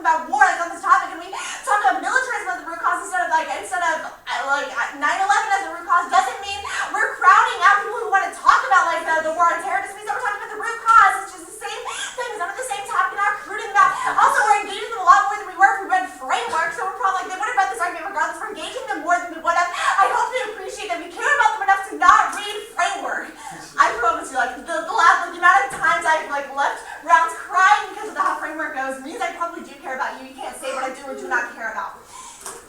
about war on this topic, and we talk about militarism as the root cause instead of 9/11 as the root cause, doesn't mean we're crowding out people who want to talk about the war on terror. It just means that we're talking about the root cause. It's just the same thing. It's under the same topic, not recruiting them. Also, we're engaging them a lot more than we were if we read framework. So we're probably they would have read this argument regardless. We're engaging them more than we would have. I hope they appreciate that we care about them enough to not read framework. I promise you, the amount of times I've left rounds crying because of how framework goes means I probably do care about you. You can't say what I do or do not care about.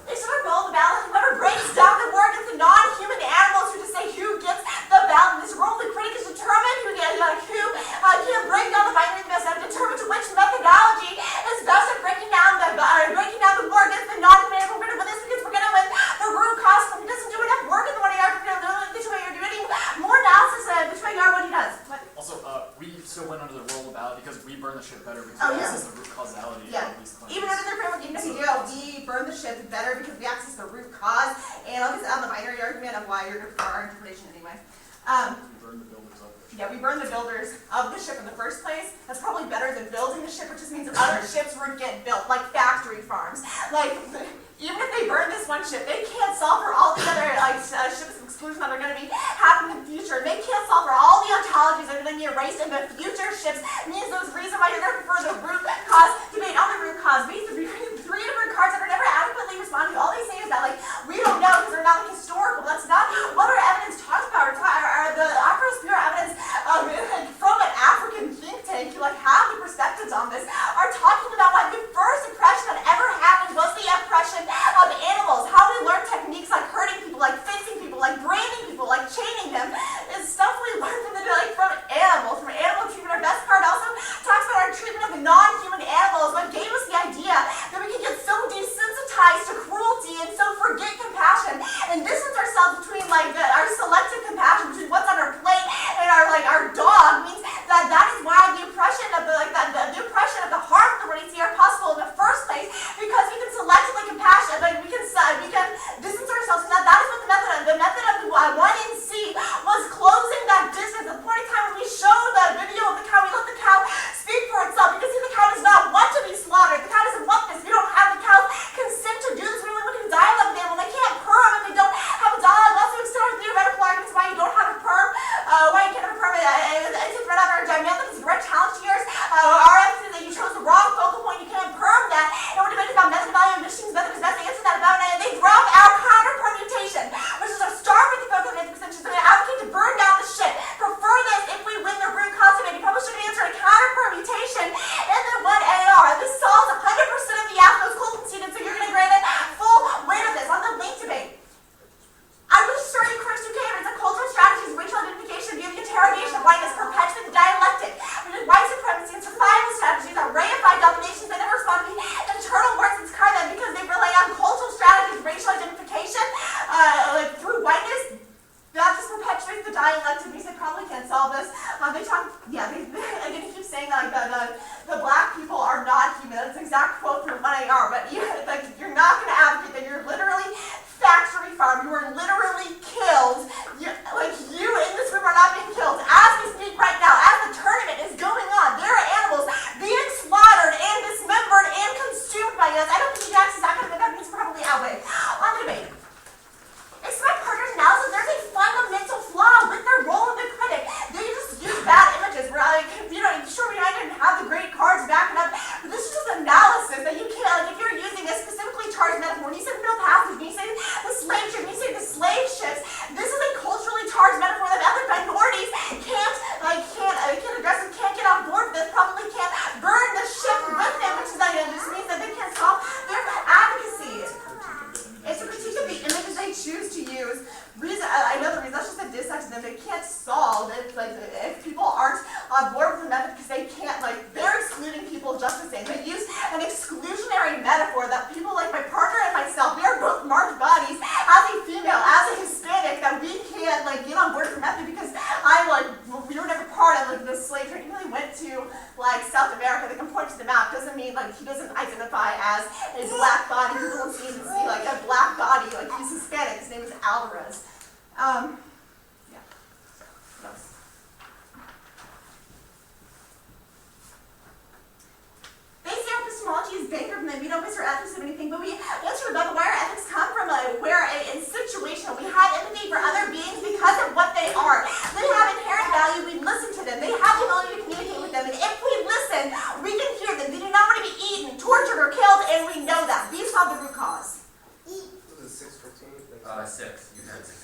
It's sort of roll the ballot. Whoever breaks down the war against the non-human animals who just say who gets the ballot. This role the critic is determined who can break down the binary mess and determine to which methodology is best at breaking down the war against the non-human animals. We're going to win this because we're going to win the root cause. If he doesn't do enough work in the one yard, we're going to do you're doing more analysis between you are what he does. What? Also, we still went under the roll of ballot because we burn the ship better because we access the root causality of these claims. Even under the framework, even if you do, we burn the ship better because we access the root cause, and obviously on the binary argument of why you're for our interpretation anyway. We burn the builders of the ship. Yeah, we burn the builders of the ship in the first place. That's probably better than building the ship, which just means other ships would get built, like factory farms. Even if they burn this one ship, they can't solve for all the other ships of exclusion that are going to be happening in the future. They can't solve for all the ontologies that are going to be erased in the future ships. It means those reasons why you're going to prefer the root cause debate on the root cause. Basically, three different cards that are never adequately responded to. All they say is that we don't know because they're not historical. That's not what our evidence talks about. The Afro-Sphere evidence from an African think tank who have the perspectives on this are talking about why the first impression that ever happened was the impression of animals. How we learn techniques like hurting people, like fixing people, like branding people, like chaining them is stuff we learned from animals, from animal treatment. Our best part also talks about our treatment of the non-human animals. What gave us the idea that we can get so desensitized to cruelty and so forget compassion and distance ourselves between our selective compassion between what's on our plate and our dog means that is why the impression of the impression of the harm that we see are possible in the first place because we can selectively compassion, we can distance ourselves from that. That is what the method of 1NC was closing that distance. The point in time when we show the video of the cow, we let the cow speak for itself. You can see the cow does not want to be slaughtered. The cow doesn't want this. We don't have the cow's consent to do this. We only want to do dialogue with animals. They can't purr if they don't have a dialogue. Also, we still have theoretical arguments why you don't have a perm, why you can't have a perm. It's right after our method is a direct challenge to yours. Our evidence is that you chose the wrong focal point. You can't perm that. And we're debating about method value emissions. Method is best to answer that about, and they drop our counter permutation, which is a star with the focal point extension. So we advocate to burn down the ship. Prefer this if we win the root cause debate. You probably should answer a counter permutation and then 1AR. This solves 100% of the AFCO's Colton students, so you're going to grant it full weight of this on the link debate. I wish to start course 2K, it's a cultural strategies, racial identification, via the interrogation of whiteness, perpetuate the dialectic. We did white supremacy and survival strategies that reify dominations that never respond to the internal works and scar them because they rely on cultural strategies, racial identification, through whiteness. That just perpetuates the dialectic. They probably can't solve this. They keep saying that the black people are not human. That's an exact quote from 1AR, but you're not going to advocate that you're literally factory farm. You are literally killed. You in this room are not being killed. As we speak right now, as the tournament is going on, there are animals being slaughtered and dismembered and consumed by us. I don't think you access that kind of evidence probably outweigh. On the debate. Expect partners analysis. There's a fundamental flaw with their role of the critic. They just use bad images. We're sure we didn't have the great cards backing up, but this is just analysis that you can't, if you're using a specifically charged metaphor, when you say the middle passage, when you say the slave ship, when you say the slave ships, this is a culturally charged metaphor that other minorities can't address and can't get on board with this, probably can't burn the ship with them, which is just means that they can't solve their advocacy. It's a critique of the images they choose to use. I know the reason, that's just a diss to them. They can't solve it. If people aren't on board with the method because they can't, they're excluding people just the same. They use an exclusionary metaphor that people like my partner and myself, we are both marked bodies, as a female, as a Hispanic, that we can't, get on board with the method because we were never part of, the slave trade. He really went to, South America. They can point to the map. Doesn't mean, he doesn't identify as a black body. People don't see a black body. He's Hispanic. His name is Alvarez. Yeah. What else? They say epistemology is bankrupt and no place for ethics of anything, but we answer about where our ethics come from, where in situation we have empathy for other beings because of what they are. They have inherent value, we listen to them, they have the ability to communicate with them, and if we listen, we can hear them. They do not want to be eaten, tortured, or killed, and we know that. We solve the root cause. Was it 6:15? 6. You had 6.